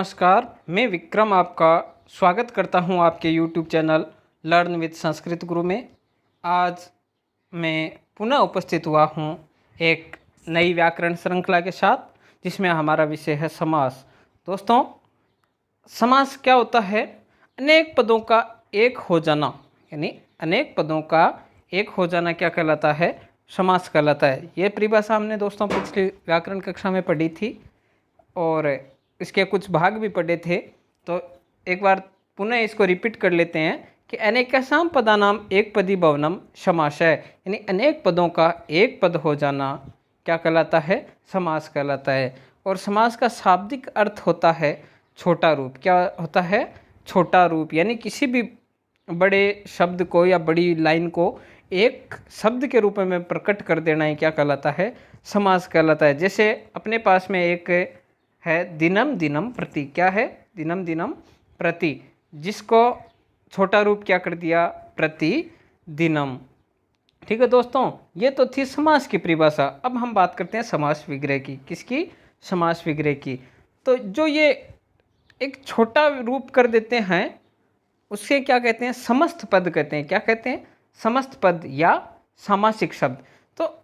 नमस्कार, मैं विक्रम आपका स्वागत करता हूं आपके YouTube channel learn with Sanskrit गुरु में। आज मैं पुनः उपस्थित हुआ हूं एक नई व्याकरण श्रृंखला के साथ, जिसमें हमारा विषय है समास। दोस्तों, समास क्या होता है? अनेक पदों का एक हो जाना, यानी अनेक पदों का एक हो जाना क्या कहलाता है? समास कहलाता है। ये परिभाषा हमने दोस्तों पिछली व्याकरण कक्षा में पढ़ी थी और इसके कुछ भाग भी पढ़े थे, तो एक बार पुनः इसको रिपीट कर लेते हैं कि अनेकासाम पदानाम एक पदी भवनम समास है, यानी अनेक पदों का एक पद हो जाना क्या कहलाता है? समास कहलाता है। और समास का शाब्दिक अर्थ होता है छोटा रूप। क्या होता है? छोटा रूप, यानी किसी भी बड़े शब्द को या बड़ी लाइन को एक शब्द के रूप में प्रकट कर देना ही क्या कहलाता है? समास कहलाता है। जैसे अपने पास में एक है दिनम दिनम प्रति। क्या है? दिनम दिनम प्रति, जिसको छोटा रूप क्या कर दिया? प्रति दिनम। ठीक है दोस्तों, ये तो थी समास की परिभाषा। अब हम बात करते हैं समास विग्रह की। किसकी? समास विग्रह की। तो जो ये एक छोटा रूप कर देते हैं उससे क्या कहते हैं? समस्त पद कहते हैं। क्या कहते हैं? समस्त पद या सामासिक शब्द। तो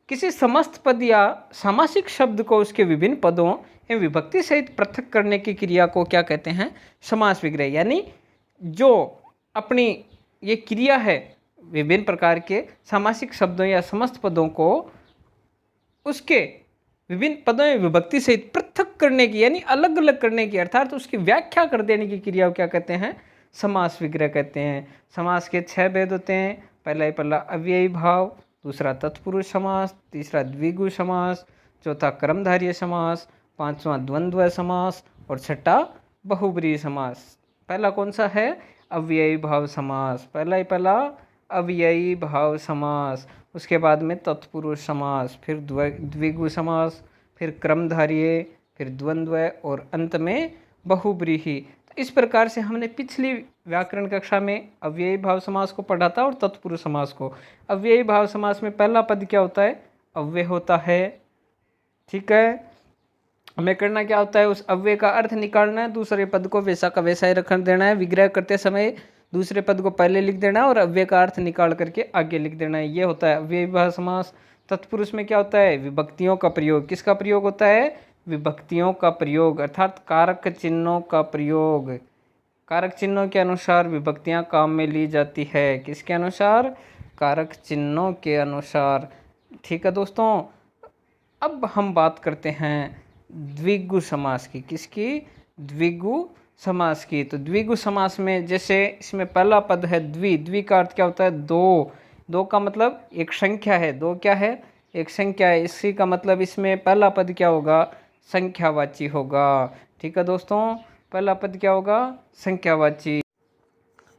किसी समस्त पद या सामासिक शब्द को उसके विभिन्न पदों एवं विभक्ति सहित पृथक करने की क्रिया को क्या कहते हैं? समास विग्रह। यानी जो अपनी ये क्रिया है विभिन्न प्रकार के सामासिक शब्दों या समस्त पदों को उसके विभिन्न पदों में विभक्ति सहित पृथक करने की, यानी अलग अलग करने की, अर्थात उसकी व्याख्या कर देने की क्रिया को क्या कहते हैं? समास विग्रह कहते हैं। समास के 6 भेद होते हैं। पहला अव्ययी भाव, दूसरा तत्पुरुष समास, तीसरा द्विगु समास, चौथा कर्मधारय समास, पांचवा द्वंद्व समास और छठा बहुब्रीहि समास। पहला कौन सा है? अव्ययी भाव समास। पहला अव्ययी भाव समास, उसके बाद में तत्पुरुष समास, फिर द्विगु समास, फिर क्रमधारय, फिर द्वंद्व और अंत में बहुब्रीहि। इस प्रकार से हमने पिछली व्याकरण कक्षा में अव्ययी भाव समास को पढ़ा था और तत्पुरुष समास को। अव्ययी भाव समास में पहला पद क्या होता है? अव्यय होता है। ठीक है, हमें करना क्या होता है? उस अव्यय का अर्थ निकालना है, दूसरे पद को वैसा का वैसा ही रख देना है। विग्रह करते समय दूसरे पद को पहले लिख देना है और अव्यय का अर्थ निकाल करके आगे लिख देना है। ये होता है अव्ययी भाव समास। तत्पुरुष में क्या होता है? विभक्तियों का प्रयोग। किसका प्रयोग होता है? विभक्तियों का प्रयोग, अर्थात कारक चिन्हों का प्रयोग। कारक चिन्हों के अनुसार विभक्तियां काम में ली जाती है। किसके अनुसार? कारक चिन्हों के अनुसार। ठीक है दोस्तों, अब हम बात करते हैं द्विगु समास की। किसकी? द्विगु समास की। तो द्विगु समास में जैसे इसमें पहला पद है द्वि का अर्थ क्या होता है? दो। दो का मतलब एक संख्या है। दो क्या है? एक संख्या है। इसी का मतलब इसमें पहला पद क्या होगा? संख्यावाची होगा। ठीक है दोस्तों, पहला पद क्या होगा? संख्यावाची।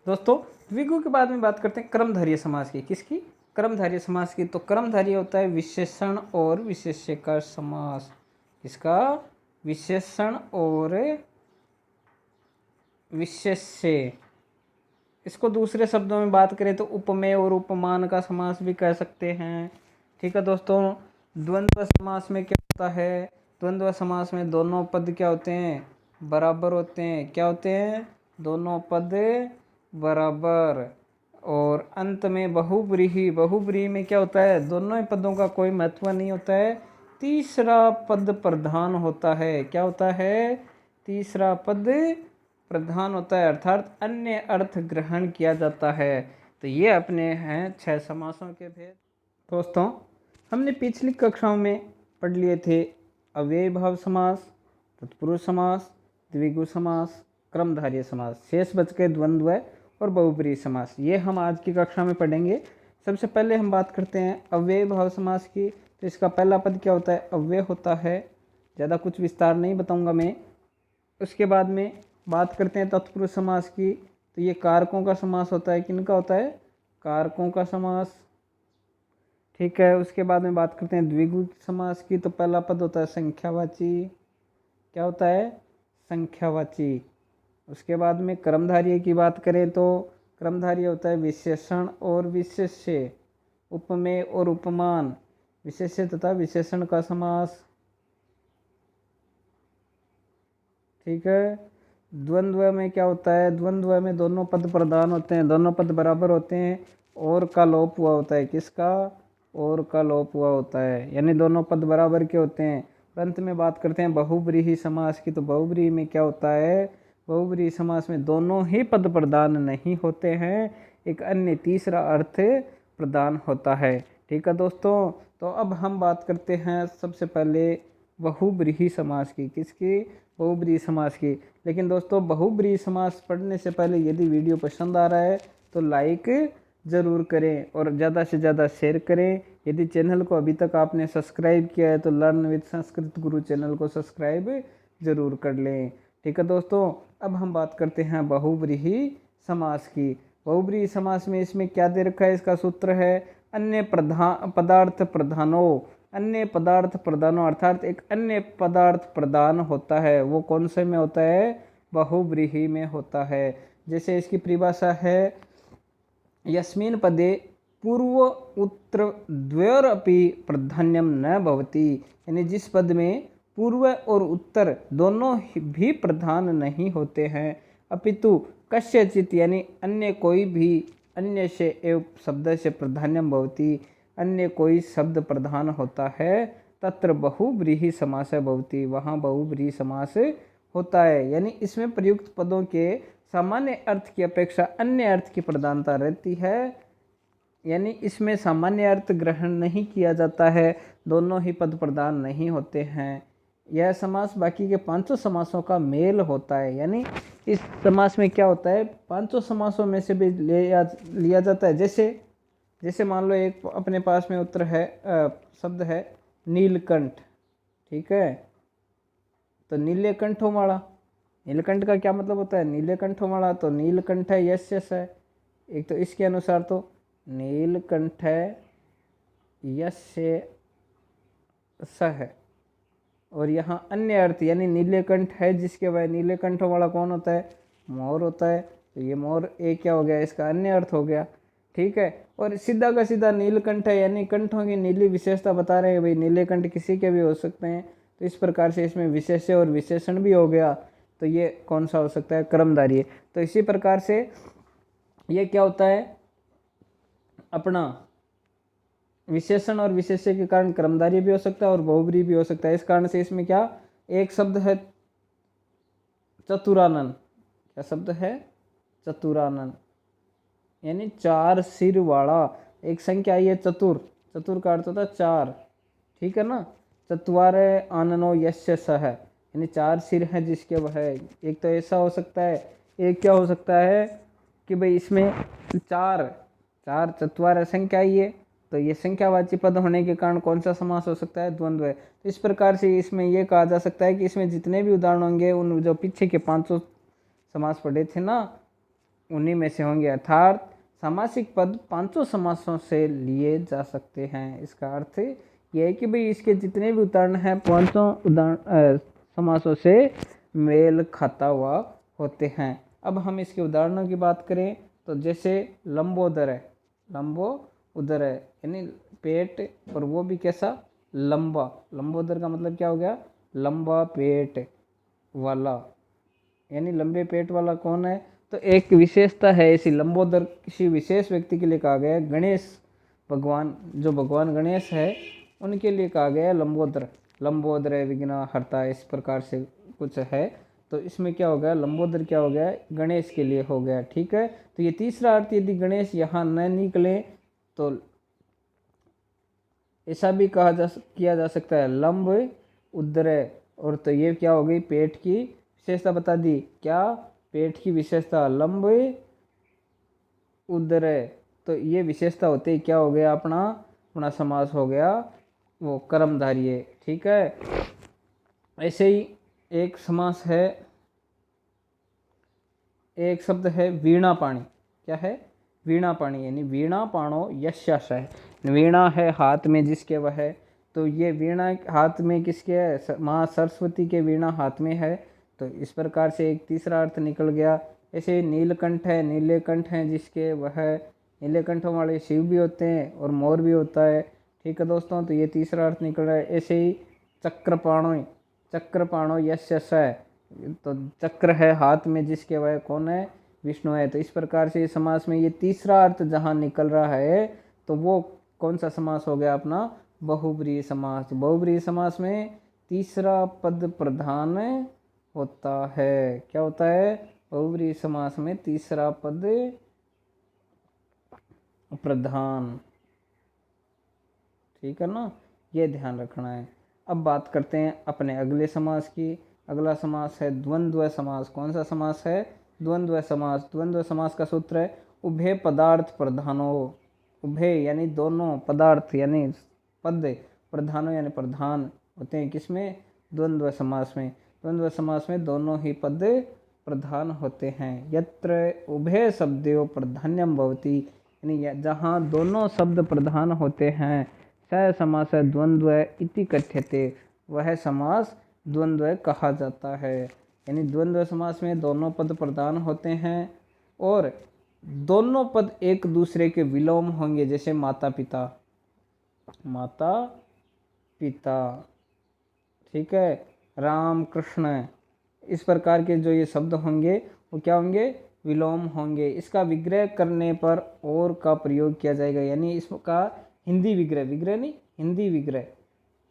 दोस्तों, द्विगु के बाद में बात करते हैं कर्मधारय समास की। किसकी? कर्मधारय समास की। तो कर्मधारय होता है विशेषण और विशेष्य का समास। इसका विशेषण और विशेष्य। इसको दूसरे शब्दों में बात करें तो उपमेय और उपमान का समास भी कह सकते हैं। ठीक है दोस्तों, द्वंद्व समास में क्या होता है? द्वंद्व समास में दोनों पद क्या होते हैं? बराबर होते हैं। क्या होते हैं? दोनों पद बराबर। और अंत में बहुब्रीहि। बहुब्रीहि में क्या होता है? दोनों ही पदों का कोई महत्व नहीं होता है, तीसरा पद प्रधान होता है। क्या होता है? तीसरा पद प्रधान होता है, अर्थात अन्य अर्थ ग्रहण किया जाता है। तो ये अपने हैं 6 समासों के भेद। दोस्तों, हमने पिछली कक्षाओं में पढ़ लिए थे अव्ययी भाव समास, तत्पुरुष समास, द्विगु समास, क्रमधारय समास। शेष बच के द्वंद्व और बहुब्रीहि समास। ये हम आज की कक्षा में पढ़ेंगे। सबसे पहले हम बात करते हैं अव्ययी भाव समास की। तो इसका पहला पद क्या होता है? अव्यय होता है। ज़्यादा कुछ विस्तार नहीं बताऊंगा मैं। उसके बाद में बात करते हैं तत्पुरुष समास की। तो ये कारकों का समास होता है। किनका होता है? कारकों का समास। ठीक है, उसके बाद में बात करते हैं द्विगु समास की। तो पहला पद होता है संख्यावाची। क्या होता है? संख्यावाची। उसके बाद में कर्मधारय की बात करें तो कर्मधारय होता है विशेषण और विशेष्य, उपमेय और उपमान, विशेष्य तथा विशेषण का समास। ठीक है। द्वंद्व में क्या होता है, द्वंद्व में दोनों पद प्रधान होते हैं, दोनों पद बराबर होते हैं, और का लोप हुआ होता है। किसका, और का लोप हुआ होता है, यानी दोनों पद बराबर के होते हैं। अंत में बात करते हैं बहुब्रीहि समास की। तो बहुब्रीहि में क्या होता है, बहुब्रीहि समास में दोनों ही पद प्रधान नहीं होते हैं, एक अन्य तीसरा अर्थ प्रदान होता है। ठीक है दोस्तों, तो अब हम बात करते हैं सबसे पहले बहुब्रीहि समास की। किसकी, बहुब्रीहि समास की। लेकिन दोस्तों बहुब्रीहि समास पढ़ने से पहले यदि वीडियो पसंद आ रहा है तो लाइक ज़रूर करें और ज़्यादा से ज़्यादा शेयर करें। यदि चैनल को अभी तक आपने सब्सक्राइब किया है तो learn with Sanskrit Guru channel को सब्सक्राइब ज़रूर कर लें। ठीक है दोस्तों, अब हम बात करते हैं बहुब्रीहि समास की। बहुब्रीहि समास में इसमें क्या दे रखा है, इसका सूत्र है अन्य पदार्थ प्रधानो। अन्य पदार्थ प्रधानो अर्थात एक अन्य पदार्थ प्रदान होता है, वो कौन से में होता है, बहुब्रीहि में होता है। जैसे इसकी परिभाषा है यस्मिन् पदे पूर्व उत्तर द्वयोरपि प्राधान्यम न भवति, यानी जिस पद में पूर्व और उत्तर दोनों भी प्रधान नहीं होते हैं, अपितु कस्यचित् यानी अन्य कोई भी, अन्य से एव शब्द से प्राधान्यम भवति, अन्य कोई शब्द प्रधान होता है, तत्र बहुब्रीहि समास भवति, वहाँ बहुब्रीहि समास होता है। यानी इसमें प्रयुक्त पदों के सामान्य अर्थ की अपेक्षा अन्य अर्थ की प्रधानता रहती है, यानी इसमें सामान्य अर्थ ग्रहण नहीं किया जाता है, दोनों ही पद प्रधान नहीं होते हैं। यह समास बाकी के पांचों समासों का मेल होता है, यानी इस समास में क्या होता है, पांचों समासों में से भी लिया जाता है। जैसे मान लो एक अपने पास में उत्तर है, शब्द है नीलकंठ। ठीक है, तो नीले कंठों वाला, नीलकंठ का क्या मतलब होता है, नीले कंठों वाला, तो नीलकंठ है यश यश है। एक तो इसके अनुसार तो नीलकंठ है यश स है, और यहाँ अन्य अर्थ यानी नीलकंठ है जिसके वह नीले कंठों वाला कौन होता है, मोर होता है। तो ये मोर एक क्या हो गया, इसका अन्य अर्थ हो गया। ठीक है, और सीधा का सीधा नीलकंठ है यानी कंठों की नीली विशेषता बता रहे हैं, भाई नीले कंठ किसी के भी हो सकते हैं, तो इस प्रकार से इसमें विशेष्य और विशेषण भी हो गया। तो ये कौन सा हो सकता है, कर्मधारय। तो इसी प्रकार से ये क्या होता है, अपना विशेषण और विशेष्य के कारण कर्मधारय भी हो सकता है और बहुब्रीहि भी हो सकता है। इस कारण से इसमें क्या, एक शब्द है चतुरानन, क्या शब्द है, चतुरानन, यानी चार सिर वाला। एक संख्या आई है चतुर, चतुर का अर्थ होता है चार। ठीक है ना, चत्वारे आननो यस्य सह, यानी चार सिर हैं जिसके वह है। एक तो ऐसा हो सकता है, एक क्या हो सकता है कि भाई इसमें चार चत्वार संख्या आई है, तो ये संख्यावाची पद होने के कारण कौन सा समास हो सकता है, द्वंद्व है। तो इस प्रकार से इसमें यह कहा जा सकता है कि इसमें जितने भी उदाहरण होंगे उन जो पीछे के 500 समास पढ़े थे ना, उन्हीं में से होंगे। अर्थात सामासिक पद 500 समासों से लिए जा सकते हैं। इसका अर्थ यह है कि भाई इसके जितने भी उदाहरण हैं 500 उदाहरण समासों से मेल खाता हुआ होते हैं। अब हम इसके उदाहरणों की बात करें तो जैसे लंबोदर है, लंबो उदर है यानी पेट, और वो भी कैसा, लंबा। लंबोदर का मतलब क्या हो गया, लंबा पेट वाला, यानी लंबे पेट वाला कौन है, तो एक विशेषता है ऐसी। लंबोदर किसी विशेष व्यक्ति के लिए कहा गया है, गणेश भगवान, जो भगवान गणेश है उनके लिए कहा गया है लंबोदर। लंबोदर विघ्न हरता, इस प्रकार से कुछ है। तो इसमें क्या हो गया, लंबोदर क्या हो गया, गणेश के लिए हो गया। ठीक है, तो ये तीसरा अर्थ, यदि गणेश यहाँ न निकले तो ऐसा भी किया जा सकता है लंब उदर, और तो ये क्या हो गई, पेट की विशेषता बता दी। क्या, पेट की विशेषता लंब उदर, तो ये विशेषता होते ही क्या हो गया, अपना समास हो गया वो कर्मधारय। ठीक है, ऐसे ही एक समास है, एक शब्द है वीणा पाणी। क्या है, वीणा पाणी, यानी वीणा पाणो यशाशय, वीणा है हाथ में जिसके वह है, तो ये वीणा हाथ में किसके है, माँ सरस्वती के वीणा हाथ में है। तो इस प्रकार से एक तीसरा अर्थ निकल गया। ऐसे नीलकंठ है, नीले कंठ हैं जिसके वह है, नीले कंठों वाले शिव भी होते हैं और मोर भी होता है। ठीक है दोस्तों, तो ये तीसरा अर्थ निकल रहा है। ऐसे ही चक्रपाणो, चक्रपाणो यस्य स, तो चक्र है हाथ में जिसके, वह कौन है? विष्णु है। तो इस प्रकार से समास में ये तीसरा अर्थ जहाँ निकल रहा है तो वो कौन सा समास हो गया अपना? बहुब्रीहि समास। बहुब्रीहि समास में तीसरा पद प्रधान होता है। क्या होता है? बहुब्रीहि समास में तीसरा पद प्रधान। ठीक है ना, ये ध्यान रखना है। अब बात करते हैं अपने अगले समास की। अगला समास है द्वंद्व समास। कौन सा समास है? द्वंद्व समास। द्वंद्व समास का सूत्र है उभय पदार्थ प्रधानो। उभय यानी दोनों, पदार्थ यानी पद, प्रधानो यानी प्रधान होते हैं किसमें? द्वंद्व समास में। द्वंद्व समास में दोनों ही पद प्रधान होते हैं। यत्र उभय शब्दों प्रधान्यम भवति, यानी जहाँ दोनों शब्द प्रधान होते हैं, स समास द्वंद्व इति कथ्यते, वह समास द्वंद्व कहा जाता है। यानी द्वंद्व समास में दोनों पद प्रधान होते हैं और दोनों पद एक दूसरे के विलोम होंगे, जैसे माता पिता, माता पिता, ठीक है, राम कृष्ण, इस प्रकार के जो ये शब्द होंगे वो क्या होंगे? विलोम होंगे। इसका विग्रह करने पर और का प्रयोग किया जाएगा, यानी इसका हिंदी विग्रह, विग्रह नहीं, हिंदी विग्रह,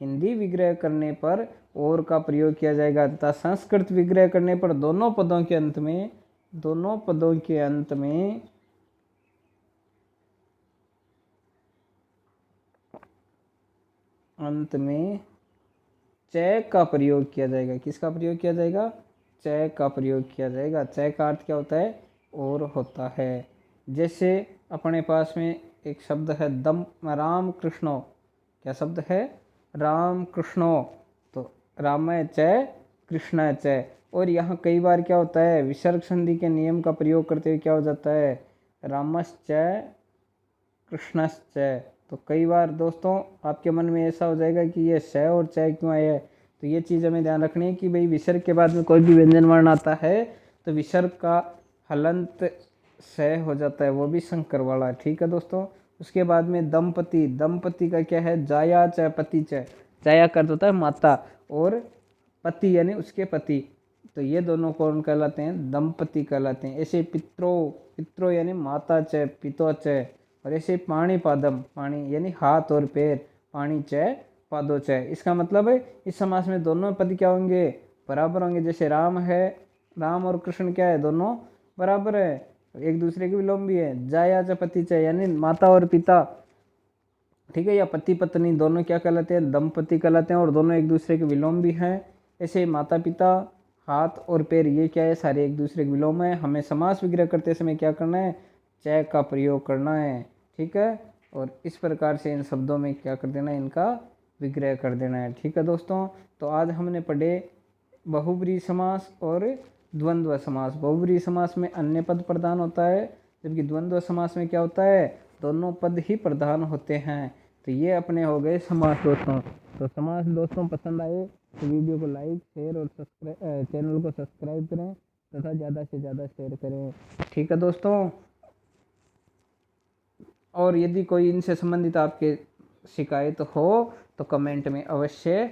हिंदी विग्रह करने पर और का प्रयोग किया जाएगा तथा संस्कृत विग्रह करने पर दोनों पदों के अंत में, दोनों पदों के अंत में च का प्रयोग किया जाएगा। किसका प्रयोग किया जाएगा? च का प्रयोग किया जाएगा। च का अर्थ क्या होता है? और होता है। जैसे अपने पास में एक शब्द है दम, राम कृष्णो। क्या शब्द है? राम कृष्णो। तो राम च कृष्ण च। और यहाँ कई बार क्या होता है? विसर्ग संधि के नियम का प्रयोग करते हुए क्या हो जाता है? रामश्च कृष्णश्च। तो कई बार दोस्तों आपके मन में ऐसा हो जाएगा कि ये श और च क्यों आया है। तो ये चीज़ हमें ध्यान रखनी है कि भाई विसर्ग के बाद में कोई भी व्यंजन वर्ण आता है तो विसर्ग का हलंत स हो जाता है, वो भी संकर वाला। ठीक है दोस्तों। उसके बाद में दंपति। दंपति का क्या है? जाया च पति च। जाया का अर्थ होता है माता और पति यानी उसके पति। तो ये दोनों कौन कहलाते हैं? दंपति कहलाते हैं। ऐसे पित्रो, पित्रो यानी माता च पितो च। और ऐसे पाणी पादम, पाणी यानी हाथ और पैर, पाणी च पादो च। इसका मतलब है इस समास में दोनों पद क्या होंगे? बराबर होंगे। जैसे राम है, राम और कृष्ण क्या है? दोनों बराबर है, एक दूसरे के विलोम भी है। जाया च पति च यानी माता और पिता, ठीक है, या पति पत्नी दोनों क्या कहलाते हैं? दंपति कहलाते हैं और दोनों एक दूसरे के विलोम भी हैं। ऐसे माता पिता, हाथ और पैर, ये क्या है? सारे एक दूसरे के विलोम है। हमें समास विग्रह करते समय क्या करना है? च का प्रयोग करना है। ठीक है, और इस प्रकार से इन शब्दों में क्या कर देना है? इनका विग्रह कर देना है। ठीक है दोस्तों। तो आज हमने पढ़े बहुब्रीहि समास और द्वंद्व समास। बहुब्रीहि समास में अन्य पद प्रधान होता है, जबकि द्वंद्व समास में क्या होता है? दोनों पद ही प्रधान होते हैं। तो ये अपने हो गए समास दोस्तों। तो समास दोस्तों पसंद आए तो वीडियो को लाइक, शेयर और सब्सक्राइब, चैनल को सब्सक्राइब करें तथा ज़्यादा से ज़्यादा शेयर करें। ठीक है दोस्तों। और यदि कोई इनसे संबंधित आपके शिकायत हो तो कमेंट में अवश्य